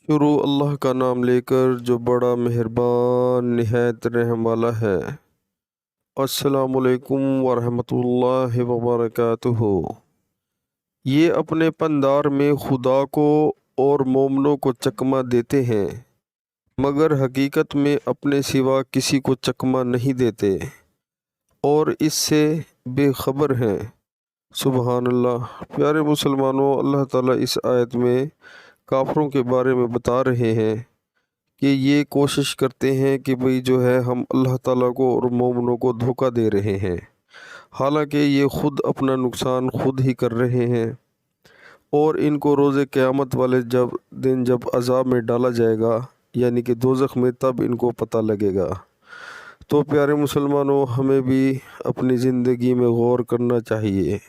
शुरू अल्लाह का नाम लेकर जो बड़ा मेहरबान निहायत रहम वाला है। अस्सलामुअलैकुम वरहमतुल्लाहि वबरकातुहू। ये अपने पंदार में खुदा को और मोमनों को चकमा देते हैं, मगर हकीकत में अपने सिवा किसी को चकमा नहीं देते और इससे बेखबर हैं। सुबहान अल्लाह। प्यारे मुसलमानों, अल्लाह ताला इस आयत में काफ़रों के बारे में बता रहे हैं कि ये कोशिश करते हैं कि भाई जो है हम अल्लाह ताला को और मोमिनों को धोखा दे रहे हैं, हालांकि ये ख़ुद अपना नुकसान खुद ही कर रहे हैं और इनको रोज़े क़यामत वाले दिन जब अज़ाब में डाला जाएगा, यानी कि दोज़ख में, तब इनको पता लगेगा। तो प्यारे मुसलमानों, हमें भी अपनी ज़िंदगी में गौर करना चाहिए,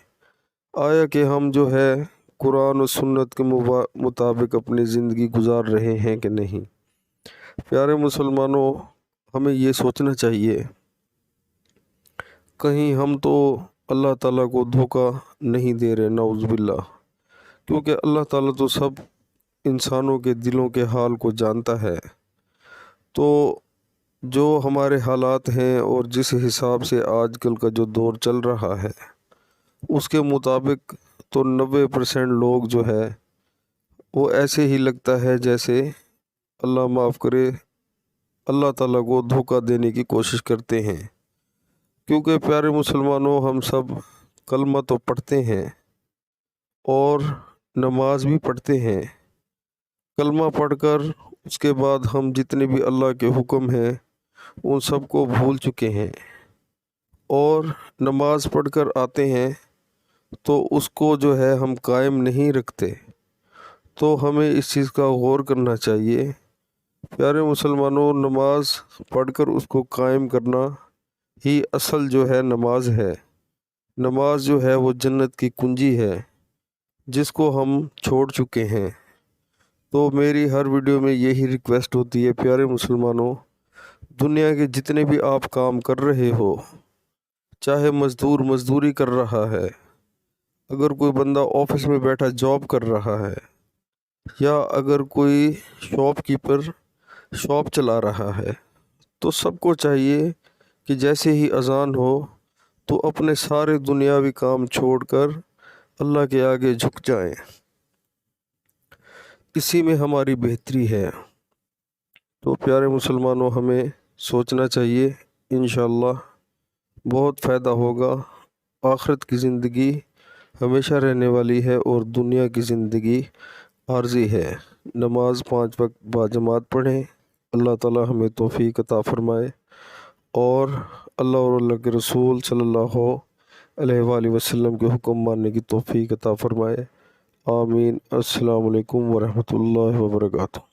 आया कि हम जो है कुरान और सुन्नत के मुताबिक अपनी ज़िंदगी गुजार रहे हैं कि नहीं। प्यारे मुसलमानों, हमें ये सोचना चाहिए कहीं हम तो अल्लाह ताला को धोखा नहीं दे रहे, नाउज़ बिल्लाह, क्योंकि अल्लाह ताला तो सब इंसानों के दिलों के हाल को जानता है। तो जो हमारे हालात हैं और जिस हिसाब से आजकल का जो दौर चल रहा है, उसके मुताबिक तो 90% लोग जो है वो ऐसे ही लगता है जैसे अल्लाह माफ़ करे अल्लाह ताला को धोखा देने की कोशिश करते हैं। क्योंकि प्यारे मुसलमानों, हम सब कलमा तो पढ़ते हैं और नमाज भी पढ़ते हैं। कलमा पढ़कर उसके बाद हम जितने भी अल्लाह के हुक्म हैं उन सब को भूल चुके हैं, और नमाज पढ़कर आते हैं तो उसको जो है हम कायम नहीं रखते। तो हमें इस चीज़ का गौर करना चाहिए। प्यारे मुसलमानों, नमाज पढ़कर उसको कायम करना ही असल जो है नमाज है। नमाज जो है वो जन्नत की कुंजी है, जिसको हम छोड़ चुके हैं। तो मेरी हर वीडियो में यही रिक्वेस्ट होती है, प्यारे मुसलमानों, दुनिया के जितने भी आप काम कर रहे हो, चाहे मज़दूर मज़दूरी कर रहा है, अगर कोई बंदा ऑफिस में बैठा जॉब कर रहा है, या अगर कोई शॉपकीपर शॉप चला रहा है, तो सबको चाहिए कि जैसे ही अज़ान हो तो अपने सारे दुनियावी काम छोड़कर अल्लाह के आगे झुक जाएं। इसी में हमारी बेहतरी है। तो प्यारे मुसलमानों, हमें सोचना चाहिए, इंशाअल्लाह बहुत फ़ायदा होगा। आखिरत की ज़िंदगी हमेशा रहने वाली है और दुनिया की ज़िंदगी आर्जी है। नमाज 5 वक्त बाजमात पढ़ें। अल्लाह ताला हमें तौफीक अता फ़रमाए और अल्लाह और अल्लाह के रसूल सल्लल्लाहु अलैहि वसल्लम के हुक्म मानने की तौफीक अता फ़रमाए। आमीन। अस्सलामु अलैकुम वरहमतुल्लाहि वबरकातुहू।